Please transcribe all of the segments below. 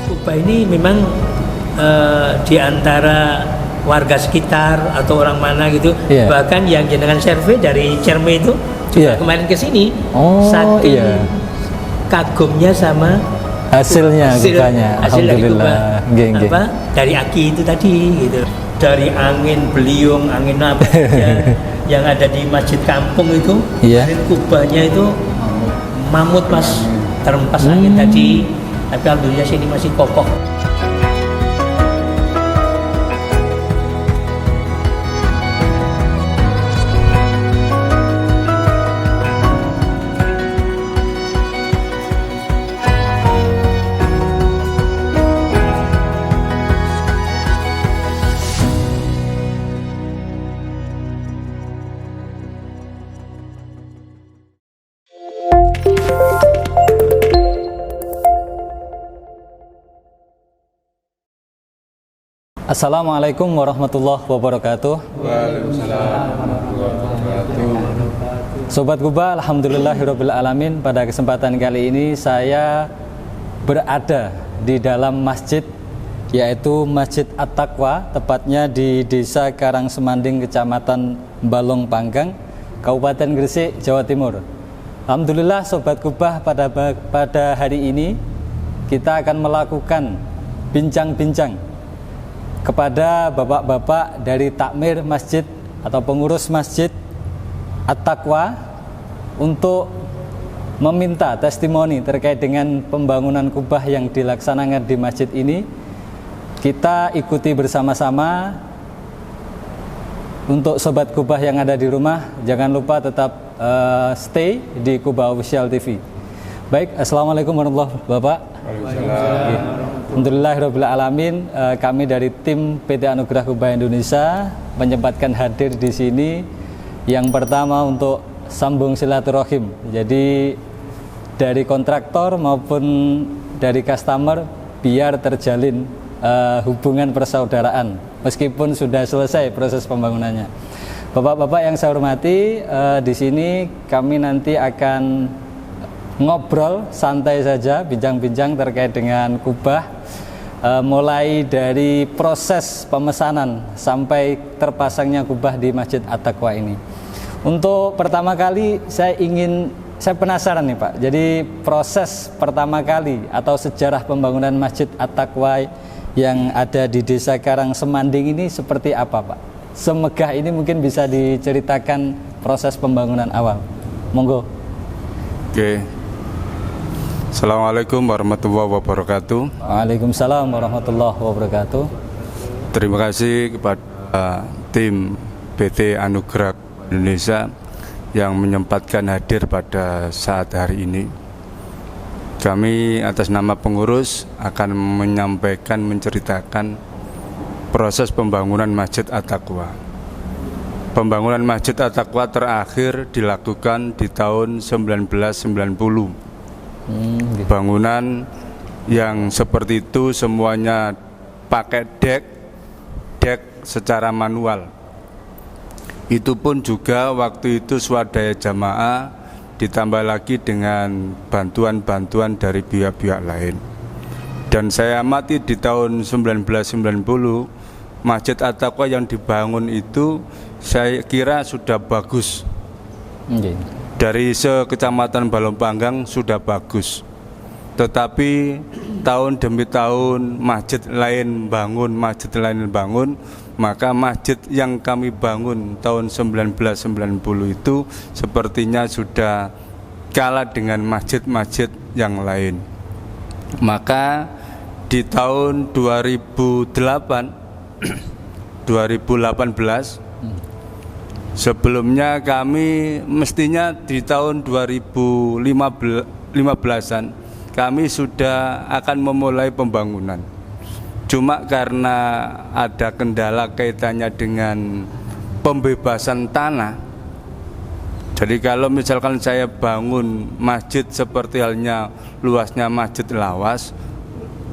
Kubah ini memang di antara warga sekitar atau orang mana gitu, bahkan yang jenengan survei dari Cerme itu juga kemarin ke sini, saking kagumnya sama hasilnya kubahnya. Hasil dari kubah Apa? Dari aki itu tadi gitu, dari angin beliung, angin apa saja yang ada di masjid kampung itu, kubahnya itu mamut mas, terempas angin tadi, tapi alhamdulillah sini masih kokoh. Assalamualaikum warahmatullahi wabarakatuh. Waalaikumsalam warahmatullahi wabarakatuh. Sobat Kubah, alhamdulillahirabbil alamin. Pada kesempatan kali ini saya berada di dalam masjid, yaitu Masjid At-Taqwa, tepatnya di Desa Karangsemanding, Kecamatan Balong Panggang, Kabupaten Gresik, Jawa Timur. Alhamdulillah Sobat Kubah, pada hari ini kita akan melakukan bincang-bincang kepada bapak-bapak dari takmir masjid atau pengurus masjid At-Taqwa untuk meminta testimoni terkait dengan pembangunan kubah yang dilaksanakan di masjid ini. Kita ikuti bersama-sama. Untuk Sobat Kubah yang ada di rumah, jangan lupa tetap stay di Kubah Official TV. Baik, assalamualaikum warahmatullahi wabarakatuh. Alhamdulillahirabbil alamin, kami dari tim PT Anugerah Kubah Indonesia menyempatkan hadir di sini. Yang pertama untuk sambung silaturahim. Jadi dari kontraktor maupun dari customer biar terjalin hubungan persaudaraan meskipun sudah selesai proses pembangunannya. Bapak-bapak yang saya hormati, di sini kami nanti akan ngobrol santai saja, bincang-bincang terkait dengan kubah, mulai dari proses pemesanan sampai terpasangnya kubah di Masjid At-Taqwa ini. Untuk pertama kali saya penasaran nih Pak, jadi proses pertama kali atau sejarah pembangunan Masjid At-Taqwa yang ada di Desa Karangsemanding ini seperti apa Pak? Semegah ini mungkin bisa diceritakan proses pembangunan awal. Monggo. Oke. Assalamualaikum warahmatullahi wabarakatuh. Waalaikumsalam warahmatullahi wabarakatuh. Terima kasih kepada tim PT Anugerah Indonesia yang menyempatkan hadir pada saat hari ini. Kami atas nama pengurus akan menceritakan proses pembangunan Masjid At-Taqwa. Pembangunan Masjid At-Taqwa terakhir dilakukan di tahun 1990. Bangunan yang seperti itu semuanya pakai dek secara manual. Itu pun juga waktu itu swadaya jamaah, ditambah lagi dengan bantuan-bantuan dari pihak-pihak lain. Dan saya amati di tahun 1990 Masjid At-Taqwa yang dibangun itu saya kira sudah bagus. Dari sekecamatan Balong Panggang sudah bagus. Tetapi tahun demi tahun masjid lain bangun, maka masjid yang kami bangun tahun 1990 itu sepertinya sudah kalah dengan masjid-masjid yang lain. Maka di tahun 2018 sebelumnya kami mestinya di tahun 2015-an kami sudah akan memulai pembangunan. Cuma karena ada kendala kaitannya dengan pembebasan tanah. Jadi kalau misalkan saya bangun masjid seperti halnya luasnya Masjid Lawas,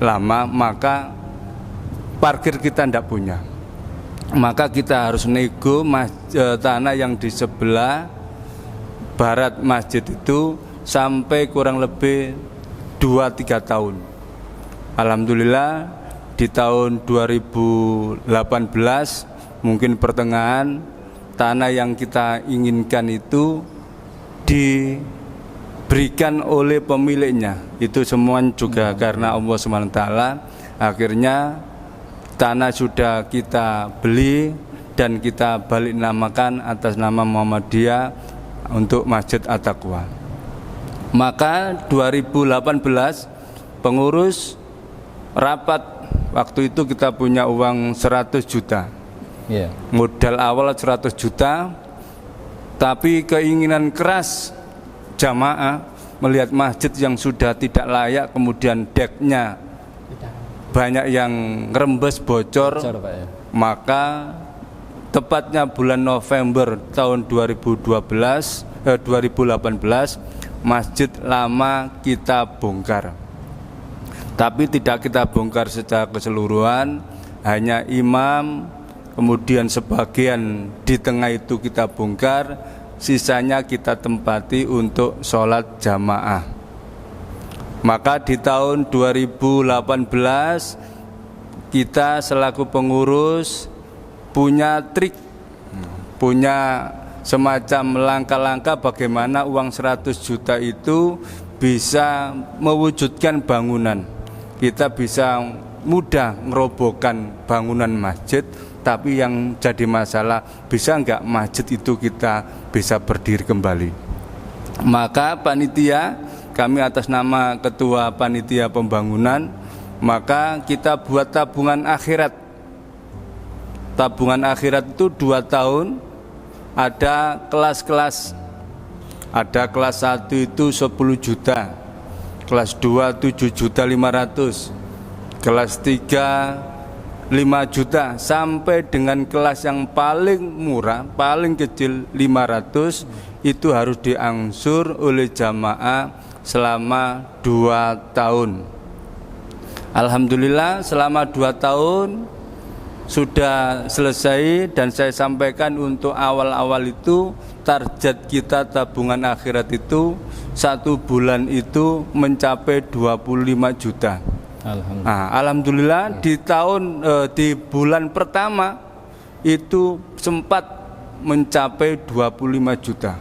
lama, maka parkir kita tidak punya. Maka kita harus nego tanah yang di sebelah barat masjid itu sampai kurang lebih 2-3 tahun. Alhamdulillah di tahun 2018 mungkin pertengahan, tanah yang kita inginkan itu diberikan oleh pemiliknya. Itu semua juga karena Allah SWT. Akhirnya tanah sudah kita beli dan kita balik namakan atas nama Muhammadiyah untuk Masjid At-Taqwa. Maka 2018 pengurus rapat, waktu itu kita punya uang 100 juta. Modal awal 100 juta, tapi keinginan keras jamaah melihat masjid yang sudah tidak layak, kemudian deknya banyak yang rembes bocor, maka tepatnya bulan November tahun 2018 masjid lama kita bongkar. Tapi tidak kita bongkar secara keseluruhan, hanya imam, kemudian sebagian di tengah itu kita bongkar, sisanya kita tempati untuk sholat jamaah. Maka di tahun 2018 kita selaku pengurus punya trik, punya semacam langkah-langkah bagaimana uang 100 juta itu bisa mewujudkan bangunan. Kita bisa mudah merobohkan bangunan masjid, tapi yang jadi masalah, bisa enggak masjid itu kita bisa berdiri kembali. Maka panitia, kami atas nama ketua panitia pembangunan, maka kita buat tabungan akhirat. Tabungan akhirat itu 2 tahun, ada kelas-kelas. Ada kelas 1 itu 10 juta, kelas 2 7.500.000, kelas 3 5 juta, sampai dengan kelas yang paling murah, paling kecil 500, itu harus diangsur oleh jamaah selama 2 tahun. Alhamdulillah selama 2 tahun sudah selesai, dan saya sampaikan untuk awal-awal itu target kita tabungan akhirat itu 1 bulan itu mencapai 25 juta. Alhamdulillah di bulan pertama itu sempat mencapai 25 juta.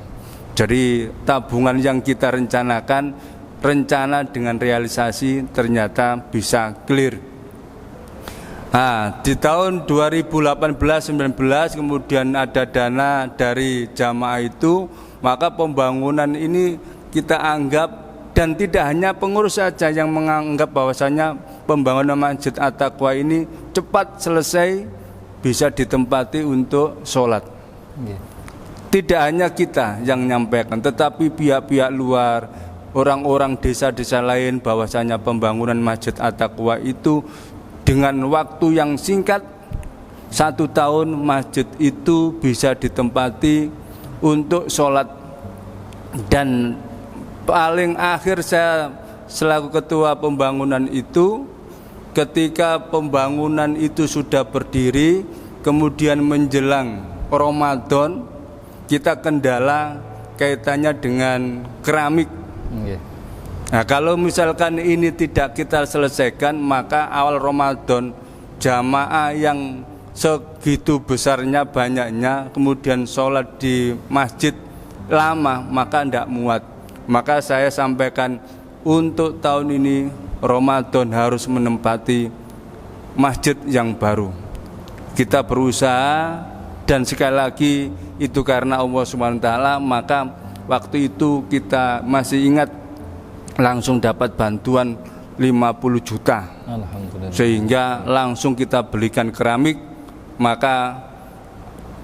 Jadi tabungan yang kita rencanakan, rencana dengan realisasi ternyata bisa clear. Di tahun 2018-19 kemudian ada dana dari jamaah itu, maka pembangunan ini kita anggap, dan tidak hanya pengurus saja yang menganggap bahwasanya pembangunan Masjid At-Taqwa ini cepat selesai, bisa ditempati untuk sholat. Tidak hanya kita yang menyampaikan, tetapi pihak-pihak luar, orang-orang desa-desa lain, bahwasanya pembangunan Masjid At-Taqwa itu dengan waktu yang singkat, 1 tahun masjid itu bisa ditempati untuk sholat. Dan paling akhir saya selaku ketua pembangunan itu, ketika pembangunan itu sudah berdiri, kemudian menjelang Ramadan, kita kendala kaitannya dengan keramik. Nah, kalau misalkan ini tidak kita selesaikan, maka awal Ramadan jamaah yang segitu besarnya, banyaknya, kemudian sholat di masjid lama, maka tidak muat. Maka saya sampaikan untuk tahun ini Ramadan harus menempati masjid yang baru. Kita berusaha, dan sekali lagi itu karena Allah SWT. Maka waktu itu kita masih ingat langsung dapat bantuan 50 juta. Sehingga langsung kita belikan keramik. Maka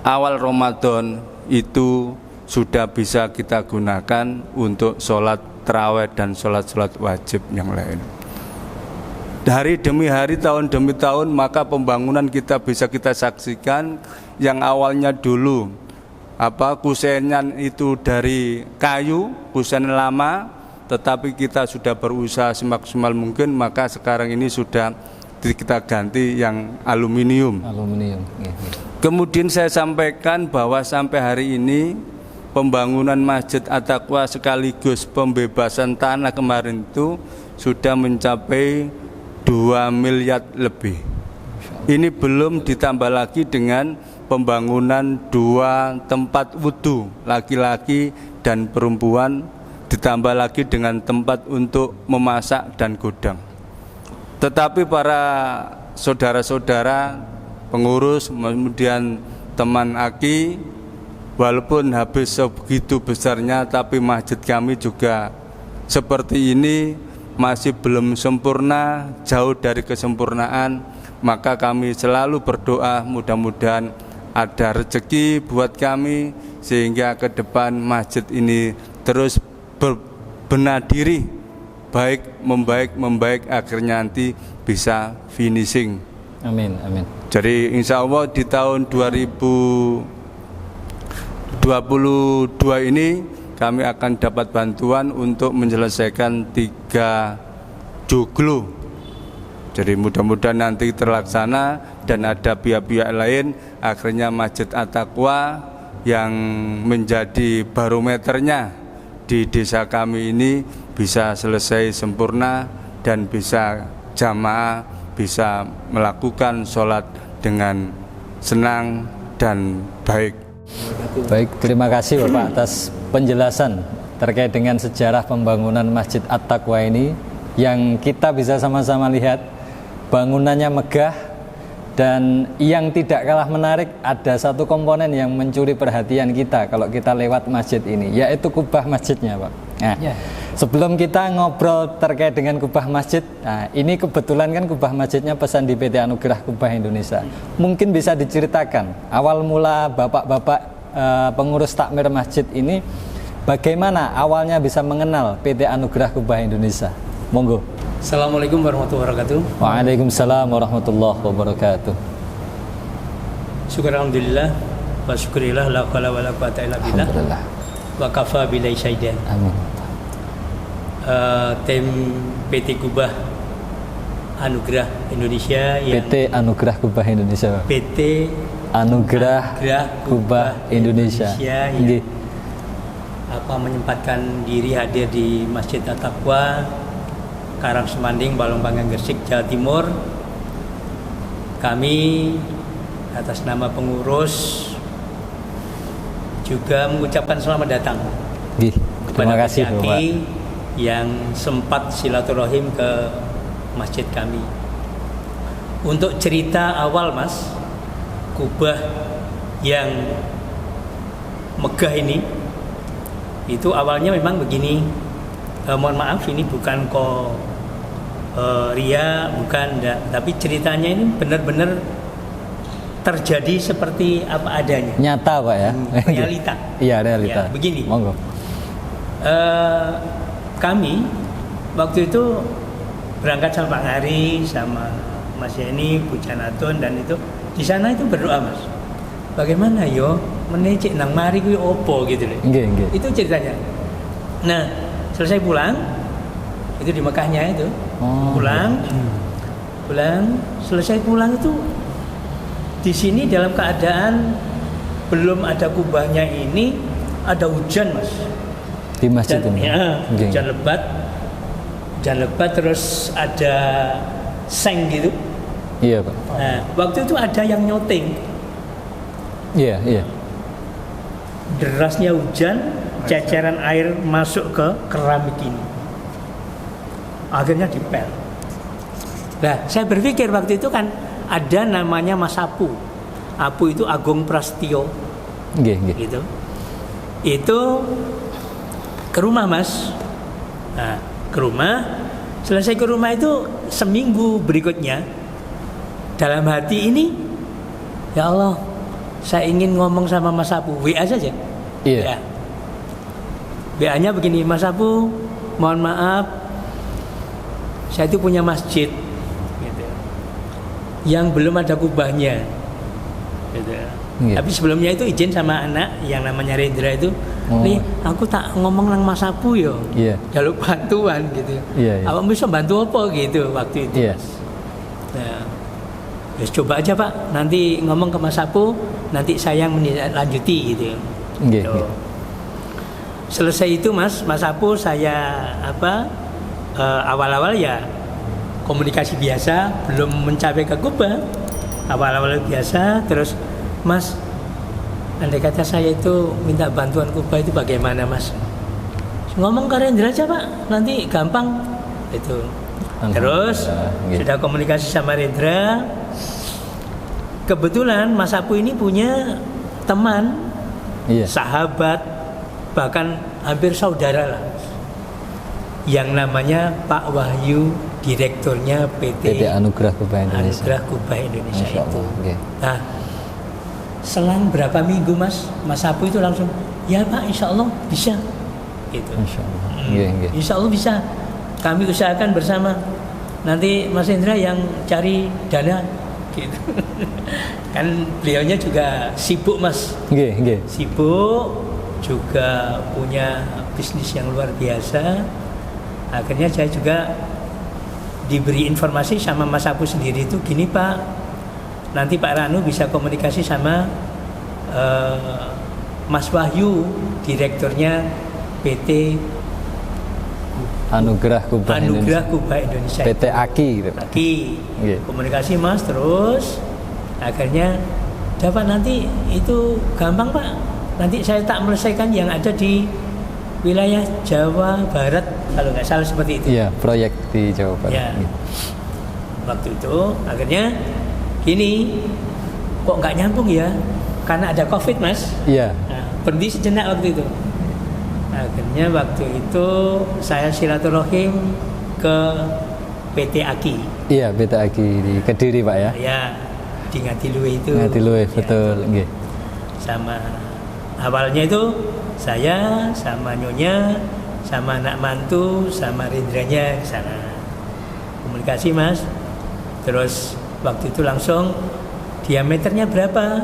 awal Ramadan itu sudah bisa kita gunakan untuk sholat tarawih dan sholat-sholat wajib yang lain. Hari demi hari, tahun demi tahun, maka pembangunan kita bisa kita saksikan. Yang awalnya dulu kusenan itu dari kayu, kusen lama, tetapi kita sudah berusaha semaksimal mungkin, maka sekarang ini sudah kita ganti yang aluminium. Kemudian saya sampaikan bahwa sampai hari ini pembangunan Masjid At-Taqwa sekaligus pembebasan tanah kemarin itu sudah mencapai 2 miliar lebih. Ini belum ditambah lagi dengan pembangunan 2 tempat wudhu laki-laki dan perempuan, ditambah lagi dengan tempat untuk memasak dan gudang. Tetapi para saudara-saudara pengurus, kemudian teman Aki, walaupun habis sebegitu besarnya, tapi masjid kami juga seperti ini, masih belum sempurna, jauh dari kesempurnaan. Maka kami selalu berdoa mudah-mudahan ada rezeki buat kami, sehingga ke depan masjid ini terus berbenah diri, membaik, akhirnya nanti bisa finishing. Amin, amin. Jadi insya Allah di tahun 2022 ini kami akan dapat bantuan untuk menyelesaikan 3 joglo. Jadi mudah-mudahan nanti terlaksana dan ada pihak-pihak lain, akhirnya Masjid At-Taqwa yang menjadi barometernya di desa kami ini bisa selesai sempurna dan bisa jamaah bisa melakukan sholat dengan senang dan baik. Baik, terima kasih Bapak atas penjelasan terkait dengan sejarah pembangunan Masjid At-Taqwa ini, yang kita bisa sama-sama lihat bangunannya megah, dan yang tidak kalah menarik, ada satu komponen yang mencuri perhatian kita kalau kita lewat masjid ini, yaitu kubah masjidnya, Pak. Nah, sebelum kita ngobrol terkait dengan kubah masjid, nah ini kebetulan kan kubah masjidnya pesan di PT Anugerah Kubah Indonesia. Mungkin bisa diceritakan awal mula bapak-bapak pengurus takmir masjid ini, bagaimana awalnya bisa mengenal PT Anugerah Kubah Indonesia? Monggo. Assalamualaikum warahmatullahi wabarakatuh. Waalaikumsalam warahmatullahi wabarakatuh. Syukur alhamdulillah wa syukurillah la haula wala quwata illa billah. Alhamdulillah. Wa kafa billahi syaidan. Amin. Tim PT Kubah Anugerah Indonesia yang PT Anugerah Kubah Indonesia, Pak. PT Anugerah Kubah Indonesia. Yang menyempatkan diri hadir di Masjid At-Taqwa Karang Semanding, Balongbanggang, Gresik, Jawa Timur. Kami atas nama pengurus juga mengucapkan selamat datang terima kasih Bapak yang sempat silaturahim ke masjid kami. Untuk cerita awal, Mas, kubah yang megah ini itu awalnya memang begini. Mohon maaf, ini bukan ria, bukan enggak, tapi ceritanya ini benar-benar terjadi seperti apa adanya. Nyata, Pak, ya. Realita. Iya, realita. Ya, begini. Monggo. Kami waktu itu berangkat sama Pak Ngari, sama Mas Yani, Bu Janatun, dan itu di sana itu berdoa, Mas. Bagaimana yo menecek nang mari kuwi opo gitu loh. Nggih. Itu ceritanya. Nah, selesai pulang itu di Mekahnya itu. Pulang, selesai pulang itu di sini dalam keadaan belum ada kubahnya ini, ada hujan, Mas. Di masjid ini. Ya, hujan lebat terus ada seng gitu. Iya, Pak. Nah, waktu itu ada yang nyoteng. Iya. Derasnya hujan, ceceran air masuk ke keramik ini. Akhirnya dipel. Nah, saya berpikir waktu itu kan ada namanya Mas Apu. Apu itu Agung Prastio. Nggih. Gitu. Itu ke rumah, Mas. Nah, ke rumah. Selesai ke rumah itu seminggu berikutnya dalam hati ini, ya Allah, saya ingin ngomong sama Mas Apu, WA saja. Iya. Ya. WA-nya begini, Mas Apu, mohon maaf, saya itu punya masjid, gitu, yang belum ada kubahnya, gitu. Tapi sebelumnya itu izin sama anak yang namanya Rendra itu, nih aku tak ngomong nang Mas Apu yo, jaluk bantuan gitu. Apa bisa bantu apa gitu waktu itu. Nah, ya coba aja Pak, nanti ngomong ke Mas Apu, nanti saya menindaklanjuti gitu. Selesai itu Mas Apu saya awal-awal ya komunikasi biasa, belum mencapai ke Kuba. Awal-awal biasa, terus Mas, andai kata saya itu minta bantuan Kuba itu bagaimana Mas? Ngomong ke Rendra aja Pak, nanti gampang itu. Terus sudah komunikasi sama Rendra. Kebetulan Mas Apu ini punya teman, sahabat, bahkan hampir saudara lah, yang namanya Pak Wahyu, direkturnya PT Anugerah Kuba Indonesia. Anugerah Kuba Indonesia itu. Nah, selang berapa minggu Mas Apu itu langsung, ya Pak, insya Allah bisa gitu. Insya Allah bisa, kami usahakan bersama, nanti Mas Indra yang cari dana gitu. Kan beliaunya juga sibuk Mas, sibuk, juga punya bisnis yang luar biasa. Akhirnya saya juga diberi informasi sama Mas Apu sendiri itu, gini Pak, nanti Pak Ranu bisa komunikasi sama Mas Wahyu, direkturnya PT Anugerah Kuba Indonesia. PT AKI gitu. Komunikasi Mas, terus akhirnya dapat, nanti itu gampang Pak, nanti saya tak melesaikan yang ada di wilayah Jawa Barat kalau nggak salah seperti itu. Iya, proyek di Jawa Barat. Ya. Waktu itu akhirnya gini, kok nggak nyambung ya, karena ada COVID Mas. Iya. Nah, berhenti sejenak waktu itu. Akhirnya waktu itu saya silaturahim ke PT AKI. Iya, PT AKI di Kediri Pak ya. Ya, di Ngadiluwe itu. Ngadiluwe, betul. Ya, sama awalnya itu saya sama nyonya, sama anak mantu, sama Rendranya ke sana. Komunikasi Mas. Terus waktu itu langsung diameternya berapa?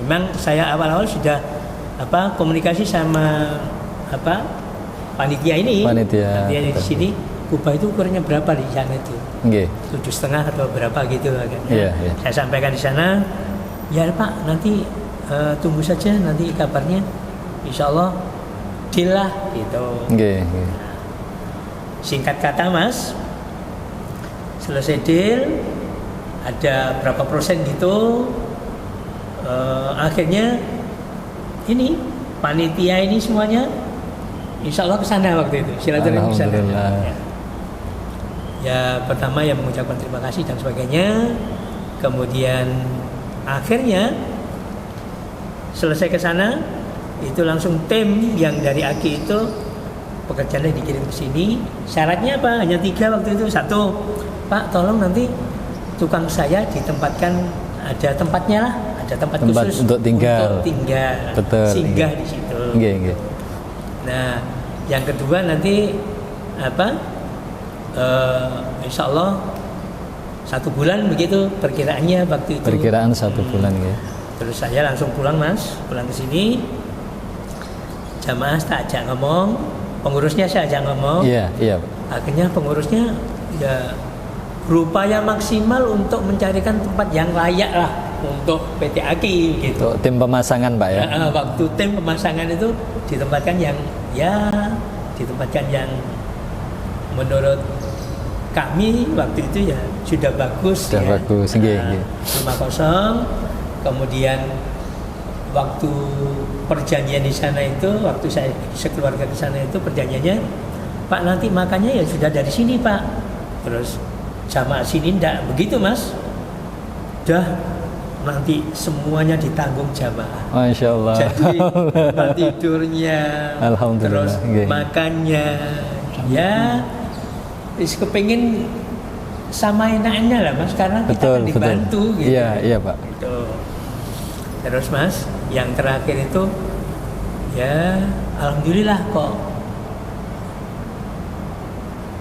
Memang saya awal-awal sudah komunikasi sama panitia ini. Panitia di sini, Kuba itu ukurannya berapa di sana itu? 7,5 atau berapa gitu kan. Saya sampaikan di sana, ya Pak, nanti tunggu saja nanti kabarnya. Insya Allah deal lah gitu. Singkat kata Mas, selesai deal, ada berapa persen gitu, akhirnya ini panitia ini semuanya insya Allah kesana waktu itu, silaturahmi kesana. Ya pertama ya mengucapkan terima kasih dan sebagainya, kemudian akhirnya selesai kesana, itu langsung tim yang dari AKI itu pekerjaannya dikirim ke sini. Syaratnya apa? Hanya 3 waktu itu. 1, Pak, tolong nanti tukang saya ditempatkan, ada tempatnya lah, ada tempat khusus untuk tinggal, betul, singgah di situ. Nah, yang kedua nanti insya Allah 1 bulan begitu perkiraannya waktu itu. Perkiraan 1 bulan ya. Terus saya langsung pulang Mas, pulang ke sini. Jamaah tak ajak ngomong, pengurusnya saya ajak ngomong. Iya. Akhirnya pengurusnya ya berupaya maksimal untuk mencarikan tempat yang layak lah untuk PT AKI gitu. Untuk tim pemasangan Pak ya. Waktu tim pemasangan itu ditempatkan yang menurut kami waktu itu ya sudah bagus. Sudah bagus. Rumah kosong. Kemudian waktu perjanjian di sana itu, waktu saya sekeluarga ke sana itu perjanjiannya, Pak nanti makannya ya sudah dari sini Pak. Terus jamaah sini enggak begitu Mas. Dah nanti semuanya ditanggung jamaah. Masya Allah. Jadi tempat tidurnya, terus makannya, ya kepengin sama enaknya lah Mas, karena kita akan dibantu gitu. Iya Pak. Gitu. Terus Mas, yang terakhir itu ya alhamdulillah kok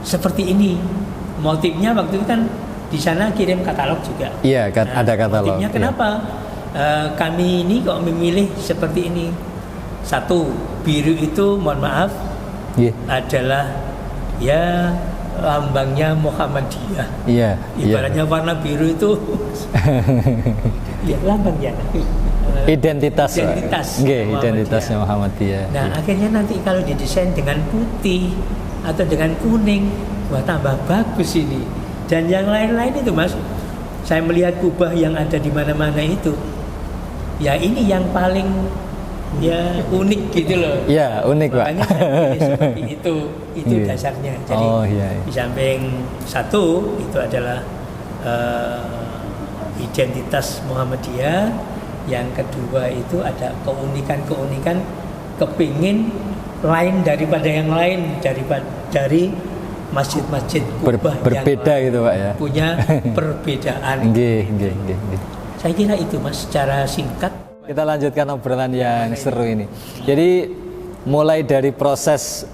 seperti ini. Motifnya waktu itu kan di sana kirim katalog juga. Iya, ada katalog. Motifnya kenapa? kami ini kok memilih seperti ini. Satu, biru itu mohon maaf adalah ya lambangnya Muhammadiyah. Ibaratnya warna biru itu ya lambangnya. Identitasnya Muhammadiyah. Nah, akhirnya nanti kalau didesain dengan putih atau dengan kuning, wah tambah bagus ini. Dan yang lain-lain itu Mas, saya melihat kubah yang ada di mana-mana itu, ya ini yang paling ya unik gitu loh. Ya unik Pak. Makanya saya pilih seperti itu dasarnya. Jadi di samping satu itu adalah identitas Muhammadiyah, yang kedua itu ada keunikan-keunikan, kepingin lain daripada yang lain, dari masjid-masjid kubah berbeda yang gitu Pak ya. Punya perbedaan. Saya kira itu Mas secara singkat. Kita lanjutkan obrolan yang seru ini. Jadi mulai dari proses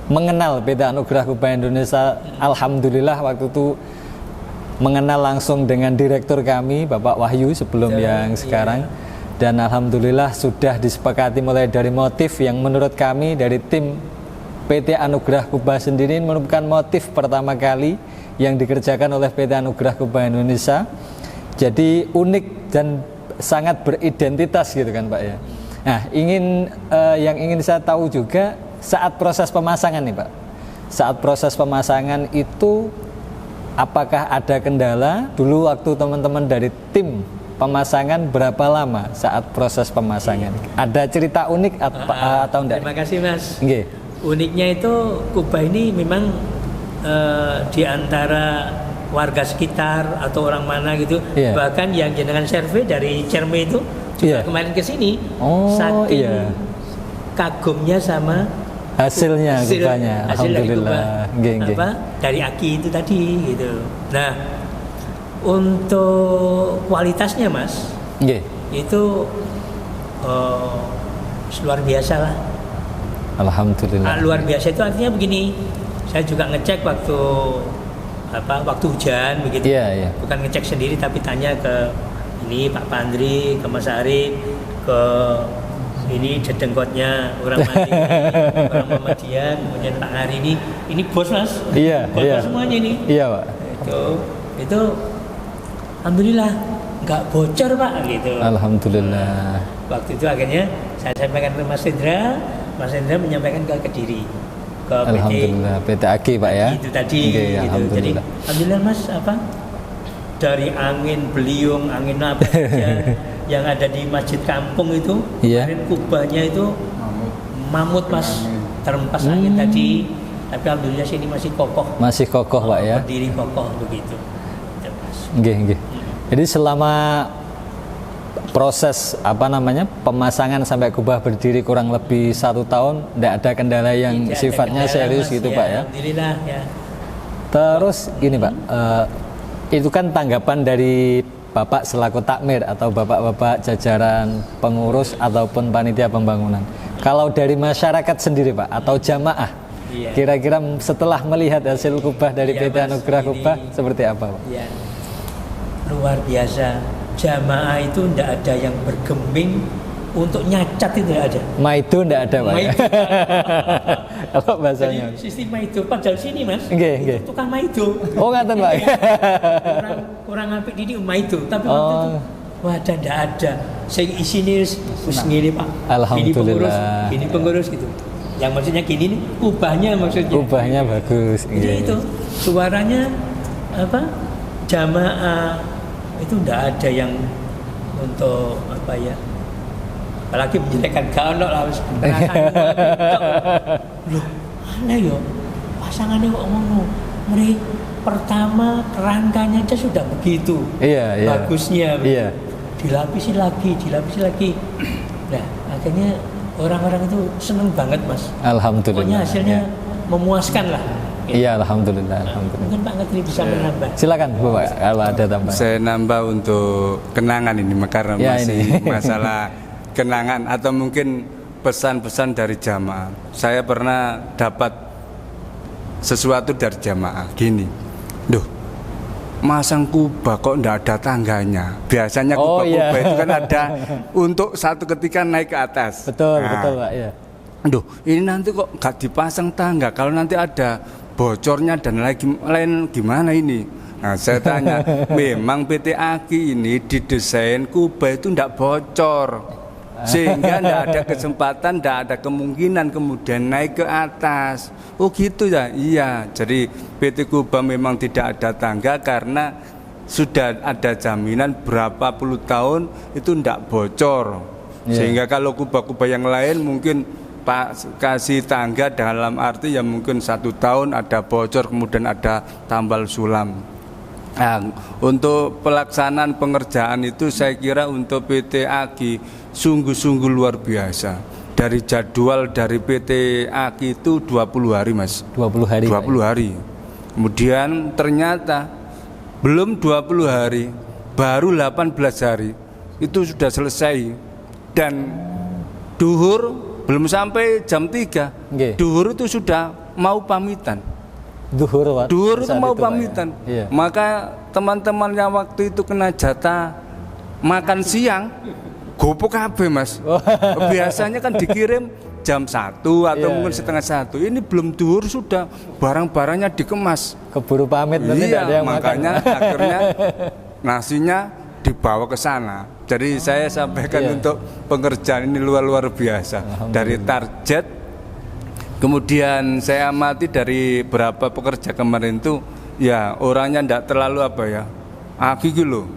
mengenal PT Anugerah Kubah Indonesia, alhamdulillah waktu itu mengenal langsung dengan direktur kami Bapak Wahyu sebelum yang sekarang. Dan alhamdulillah sudah disepakati mulai dari motif yang menurut kami dari tim PT Anugerah Kubah sendiri merupakan motif pertama kali yang dikerjakan oleh PT Anugerah Kubah Indonesia. Jadi unik dan sangat beridentitas gitu kan Pak ya. Nah, yang ingin saya tahu juga saat proses pemasangan nih Pak. Saat proses pemasangan itu apakah ada kendala? Dulu waktu teman-teman dari tim pemasangan berapa lama saat proses pemasangan? Ada cerita unik atau enggak? Terima kasih Mas. Uniknya itu kubah ini memang di antara warga sekitar atau orang mana gitu, bahkan yang jenengan survei dari Cerme itu juga kemarin ke sini, saking kagumnya sama hasilnya kubahnya, alhamdulillah. Dari Aki itu tadi gitu. Nah, untuk kualitasnya Mas, itu luar biasa lah. Alhamdulillah. Luar biasa itu artinya begini, saya juga ngecek waktu hujan begitu, bukan ngecek sendiri tapi tanya ke ini Pak Pandri, ke Mas Arif, ke ini dedengkotnya orang Muhammadiyah, kemudian Pak Hari ini bos Mas, bos semuanya ini. Pak. Itu alhamdulillah nggak bocor Pak gitu. Alhamdulillah. Waktu itu akhirnya saya sampaikan ke Mas Hendra menyampaikan ke Kediri, ke PT Aki Pak ya. Itu tadi gitu. Jadi alhamdulillah Mas dari angin beliung, angin apa saja yang ada di masjid kampung itu, kemarin kubahnya itu mamut Mas, terempas angin tadi, tapi alhamdulillah sini masih kokoh. Masih kokoh Pak ya. Berdiri kokoh begitu. Jadi selama proses pemasangan sampai kubah berdiri kurang lebih 1 tahun, tidak ada kendala yang sifatnya serius Mas, gitu Pak ya. Alhamdulillah ya. Terus gini Pak, itu kan tanggapan dari Bapak selaku takmir atau bapak-bapak jajaran pengurus ataupun panitia pembangunan. Kalau dari masyarakat sendiri Pak atau jamaah, kira-kira setelah melihat hasil kubah dari PT Anugerah Kubah seperti apa Pak? Luar biasa. Jamaah itu tidak ada yang bergeming untuk nyacat, itu tidak ada. Maido tidak ada Pak. Kalau bahasanya. Jadi sistem Maido padahal sini Mas. Itu tukang Maido. Oh ngaten Pak. Kurang apik ini Maido, tapi waktu itu wadah tidak ada. Saya isini terus ngene Pak. Alhamdulillah. Ini pengurus gitu. Yang maksudnya gini nih, ubahnya maksudnya. Ubahnya bagus. Jadi itu suaranya jamaah itu tidak ada yang untuk apalagi menjelekkan gaun lah loh, aneh yo pasangannya kok ngomong pertama kerangkanya aja sudah begitu bagusnya dilapisi lagi nah akhirnya orang-orang itu seneng banget Mas. Alhamdulillah. Pokoknya hasilnya memuaskan lah. Iya, alhamdulillah. Mungkin Pak Ngetri bisa menambah. Silakan Bapak kalau ada tambahan. Saya nambah untuk kenangan ini karena masih masalah kenangan atau mungkin pesan-pesan dari jamaah. Saya pernah dapat sesuatu dari jamaah gini. masang kubah kok ndak ada tangganya. Biasanya kubah-kubah itu kan ada untuk satu ketika naik ke atas. Betul, betul Pak, ya. Aduh, ini nanti kok nggak dipasang tangga, kalau nanti ada bocornya dan lain gimana ini? Nah, saya tanya, memang PT Aki ini didesain kubah itu ndak bocor, sehingga ndak ada kesempatan, ndak ada kemungkinan kemudian naik ke atas. Oh gitu ya? Iya, jadi PT Kubah memang tidak ada tangga karena sudah ada jaminan berapa puluh tahun itu ndak bocor. Sehingga kalau kubah-kubah yang lain mungkin Pak kasih tangga dalam arti ya mungkin 1 tahun ada bocor kemudian ada tambal sulam. Nah, untuk pelaksanaan pengerjaan itu saya kira untuk PT Aki sungguh-sungguh luar biasa. Dari jadwal dari PT Aki itu 20 hari Mas. 20 hari. 20 hari. Kemudian ternyata belum 20 hari, baru 18 hari itu sudah selesai. Dan duhur belum sampai jam 3. Duhur itu sudah mau pamitan. Duhur itu mau pamitan. Ya. Maka teman-teman yang waktu itu kena jatah makan siang gopok kabeh Mas. Biasanya kan dikirim jam 1 atau mungkin setengah 1. Ini belum duhur sudah barang-barangnya dikemas. Keburu pamit nanti ada yang makanya makan. Akhirnya nasinya dibawa ke sana. Jadi saya sampaikan untuk pengerjaan ini luar biasa. Dari target, kemudian saya amati dari berapa pekerja kemarin itu, ya orangnya ndak terlalu apa ya, aku gitu,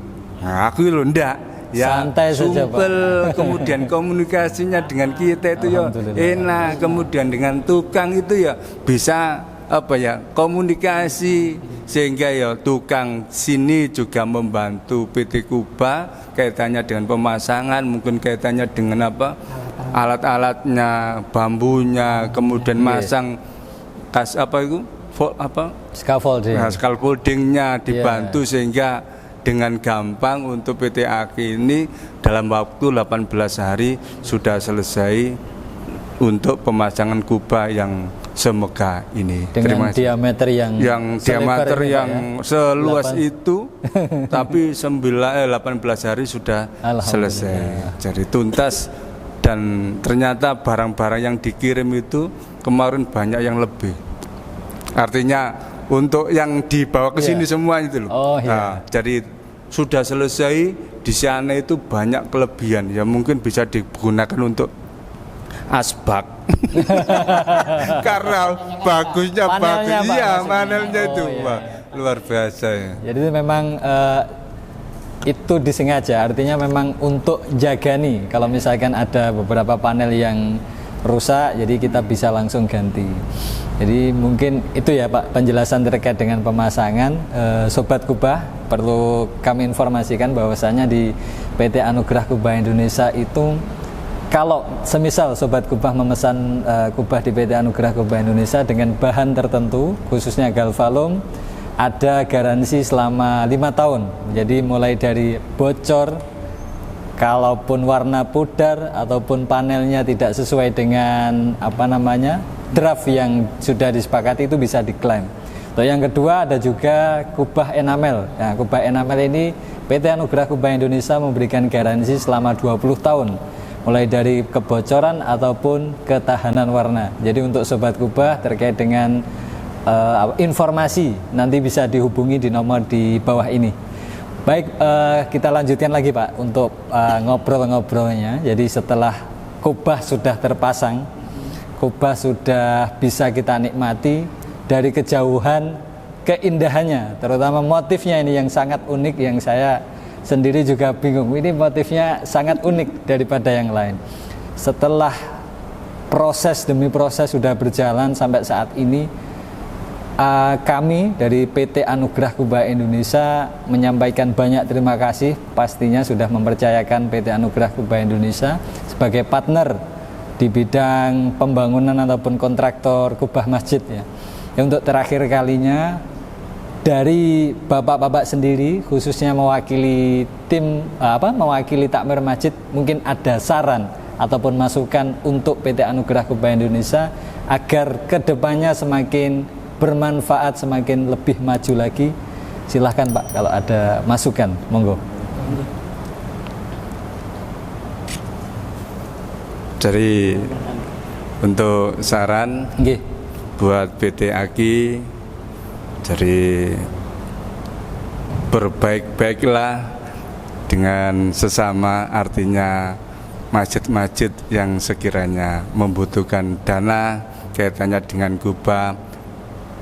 ndak. Ya, santai saja supel, Pak. Kemudian komunikasinya dengan kita itu ya enak, kemudian dengan tukang itu ya bisa apa ya komunikasi, sehingga ya tukang sini juga membantu PT Kubah kaitannya dengan pemasangan, mungkin kaitannya dengan apa alat-alatnya, bambunya, kemudian masang scaffolding. Nah, scaffoldingnya dibantu sehingga dengan gampang untuk PT Aki ini dalam waktu 18 hari sudah selesai untuk pemasangan kubah yang semegah ini. Dengan diameter yang diameter yang seluas itu tapi 18 hari sudah selesai. Jadi tuntas, dan ternyata barang-barang yang dikirim itu kemarin banyak yang lebih. Artinya untuk yang dibawa ke sini semua itu loh. Nah, jadi sudah selesai di sana itu banyak kelebihan ya, mungkin bisa digunakan untuk asbak. Karena bagusnya panelnya, bagus. Iya, panelnya itu luar biasa ya. Jadi memang itu disengaja, artinya memang untuk jaga nih kalau misalkan ada beberapa panel yang rusak, jadi kita bisa langsung ganti. Jadi mungkin itu ya Pak penjelasan terkait dengan pemasangan. Sobat Kubah, perlu kami informasikan bahwasanya di PT Anugerah Kubah Indonesia itu kalau semisal Sobat Kubah memesan kubah di PT Anugerah Kubah Indonesia dengan bahan tertentu, khususnya galvalum, ada garansi selama 5 tahun. Jadi mulai dari bocor, kalaupun warna pudar ataupun panelnya tidak sesuai dengan draft yang sudah disepakati, itu bisa diklaim. Lalu yang kedua ada juga kubah enamel. Nah, kubah enamel ini PT Anugerah Kubah Indonesia memberikan garansi selama 20 tahun. Mulai dari kebocoran ataupun ketahanan warna. Jadi untuk Sobat Kubah terkait dengan informasi nanti bisa dihubungi di nomor di bawah ini. Baik, kita lanjutkan lagi Pak untuk ngobrol-ngobrolnya. Jadi setelah kubah sudah terpasang, kubah sudah bisa kita nikmati dari kejauhan, keindahannya, terutama motifnya ini yang sangat unik, yang saya sendiri juga bingung. Ini motifnya sangat unik daripada yang lain. Setelah proses demi proses sudah berjalan sampai saat ini, kami dari PT Anugerah Kubah Indonesia menyampaikan banyak terima kasih, pastinya sudah mempercayakan PT Anugerah Kubah Indonesia sebagai partner di bidang pembangunan ataupun kontraktor kubah masjid ya. Untuk terakhir kalinya dari bapak-bapak sendiri khususnya mewakili tim mewakili takmir masjid, mungkin ada saran ataupun masukan untuk PT Anugerah Kubah Indonesia agar kedepannya semakin bermanfaat, semakin lebih maju lagi. Silahkan Pak kalau ada masukan, monggo. Jadi untuk saran Nggih. buat PT Aki, jadi berbaik-baiklah dengan sesama, artinya masjid-masjid yang sekiranya membutuhkan dana kaitannya dengan kubah,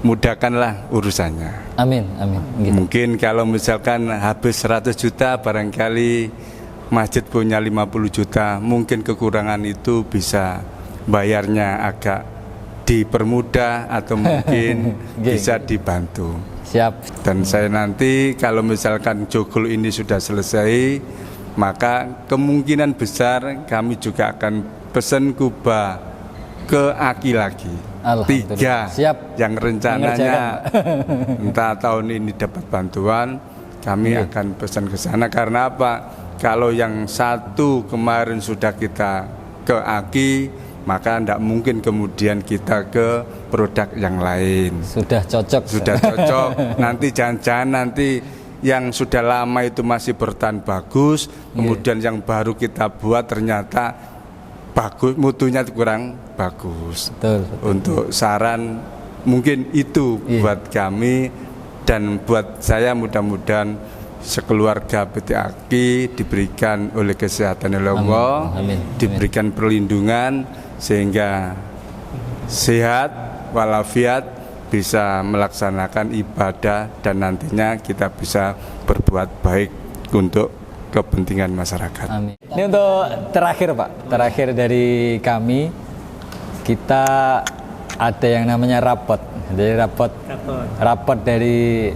mudahkanlah urusannya. Amin, amin. Nggih. Mungkin kalau misalkan habis 100 juta, barangkali masjid punya 50 juta, mungkin kekurangan itu bisa bayarnya agak dipermudah atau mungkin bisa dibantu. Siap. Dan saya nanti kalau misalkan jogul ini sudah selesai, maka kemungkinan besar kami juga akan pesan kubah ke Aki lagi. 3 Siap. yang rencananya entah tahun ini dapat bantuan, kami akan pesan ke sana. Karena apa? Kalau yang 1 kemarin sudah kita ke Aki, maka tidak mungkin kemudian kita ke produk yang lain. Sudah cocok. Sudah cocok. Nanti jangan-jangan nanti yang sudah lama itu masih bertahan bagus, kemudian yang baru kita buat ternyata bagus, mutunya kurang bagus. Betul. Untuk saran mungkin itu buat kami dan buat saya, mudah-mudahan sekeluarga PT Aki diberikan oleh kesehatan oleh Allah, amin. diberikan perlindungan sehingga sehat walafiat, bisa melaksanakan ibadah dan nantinya kita bisa berbuat baik untuk kepentingan masyarakat. Amin. Ini untuk terakhir Pak, terakhir dari kami, kita ada yang namanya rapot. Jadi rapot dari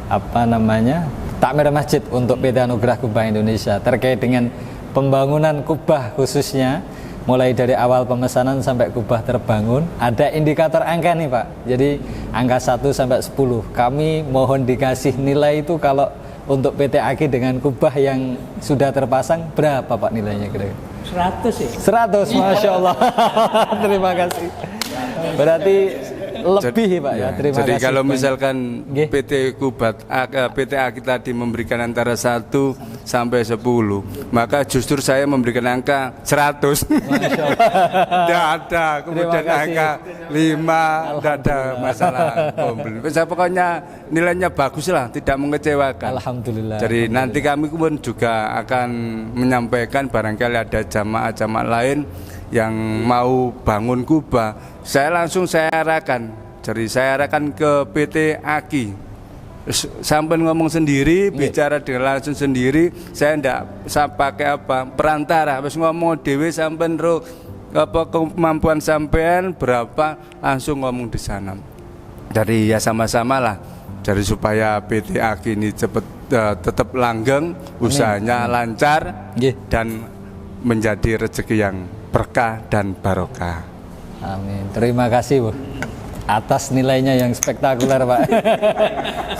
apa namanya, takmir masjid untuk PT Anugerah Kubah Indonesia terkait dengan pembangunan kubah khususnya, mulai dari awal pemesanan sampai kubah terbangun. Ada indikator angka nih Pak, jadi angka 1 sampai 10. Kami mohon dikasih nilai itu kalau untuk PT Aki dengan kubah yang sudah terpasang berapa Pak nilainya kira-kira? 100 ya? 100, Masya Allah. Terima kasih. Berarti lebih Pak ya. Terima jadi kasih. kalau misalkan Nggih. PT Aki tadi memberikan antara 1 sampai 10, maka justru saya memberikan angka 100. Tidak ada kemudian angka 5, tidak ada masalah komplain. Saya pokoknya nilainya bagus lah, tidak mengecewakan. Alhamdulillah. Jadi nanti kami pun juga akan menyampaikan barangkali ada jamaah-jamaah lain yang mau bangun kubah, saya arahkan. Jadi saya arahkan ke PT Aki. Sampai ngomong sendiri, bicara dengan langsung sendiri. Saya tidak pakai apa perantara. Habis ngomong dewe sampai ro apa kemampuan sampean berapa, langsung ngomong di sana. Jadi ya sama-sama lah. Jadi supaya PT Aki ini tetap langgeng, usahanya lancar dan menjadi rezeki yang berkah dan barokah. Amin. Terima kasih Bu atas nilainya yang spektakuler Pak.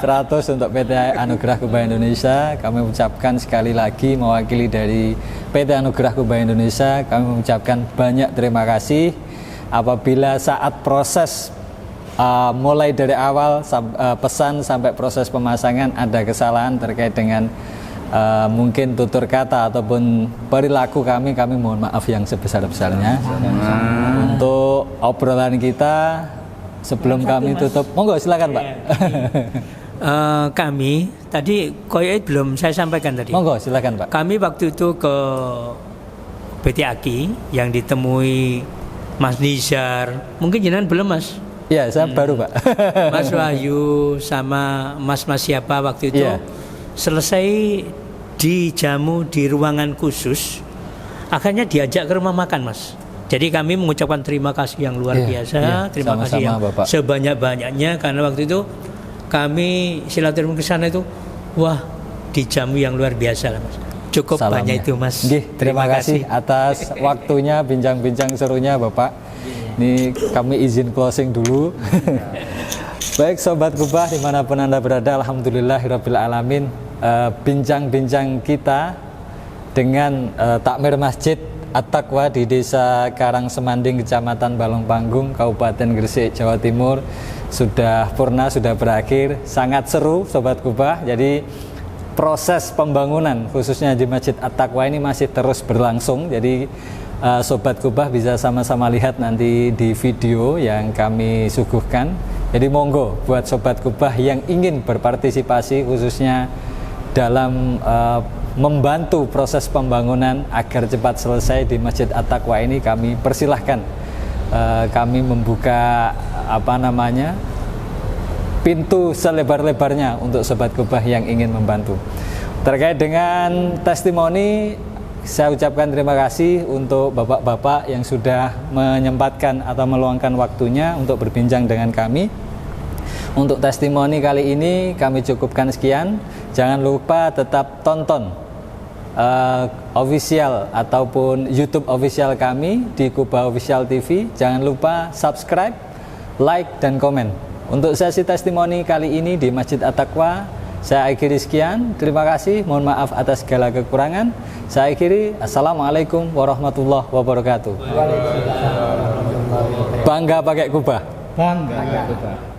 100 untuk PT Anugerah Kubah Indonesia. Kami ucapkan sekali lagi mewakili dari PT Anugerah Kubah Indonesia, kami mengucapkan banyak terima kasih. Apabila saat proses mulai dari awal pesan sampai proses pemasangan ada kesalahan terkait dengan mungkin tutur kata ataupun perilaku kami mohon maaf yang sebesar-besarnya. Untuk obrolan kita sebelum kami tutup, monggo silakan Pak. Kami tadi koyet belum saya sampaikan tadi. Monggo silakan Pak. Kami waktu itu ke PT Aki yang ditemui Mas Nizar, mungkin jenengan belum Mas? Iya, saya baru Pak. Mas Wahyu sama Mas siapa waktu itu selesai dijamu di ruangan khusus, akhirnya diajak ke rumah makan Mas. Jadi kami mengucapkan terima kasih yang luar biasa, terima kasih yang Bapak. sebanyak-banyaknya, karena waktu itu kami silaturahmi ke sana itu, wah dijamu yang luar biasa lah Mas. Cukup banyak itu Mas. Terima kasih atas waktunya, bincang-bincang serunya Bapak. Ini kami izin closing dulu. Baik Sobat Kubah dimanapun Anda berada, alhamdulillahirabbil alamin. Bincang-bincang kita dengan takmir masjid At-Taqwa di Desa Karang Semanding, Kecamatan Balongpanggung, Kabupaten Gresik, Jawa Timur sudah purna, sudah berakhir. Sangat seru Sobat Kubah. Jadi proses pembangunan khususnya di Masjid At-Taqwa ini masih terus berlangsung. Jadi Sobat Kubah bisa sama-sama lihat nanti di video yang kami suguhkan. Jadi monggo buat Sobat Kubah yang ingin berpartisipasi khususnya dalam membantu proses pembangunan agar cepat selesai di Masjid At-Taqwa ini, kami persilahkan. Kami membuka pintu selebar-lebarnya untuk Sobat Kubah yang ingin membantu. Terkait dengan testimoni, saya ucapkan terima kasih untuk bapak-bapak yang sudah menyempatkan atau meluangkan waktunya untuk berbincang dengan kami. Untuk testimoni kali ini kami cukupkan sekian. Jangan lupa tetap tonton official ataupun YouTube official kami di Kubah Official TV. Jangan lupa subscribe, like, dan komen. Untuk sesi testimoni kali ini di Masjid At-Taqwa, saya akhiri sekian. Terima kasih, mohon maaf atas segala kekurangan. Saya akhiri, Assalamualaikum warahmatullahi wabarakatuh. Bangga pakai Kubah. Bangga.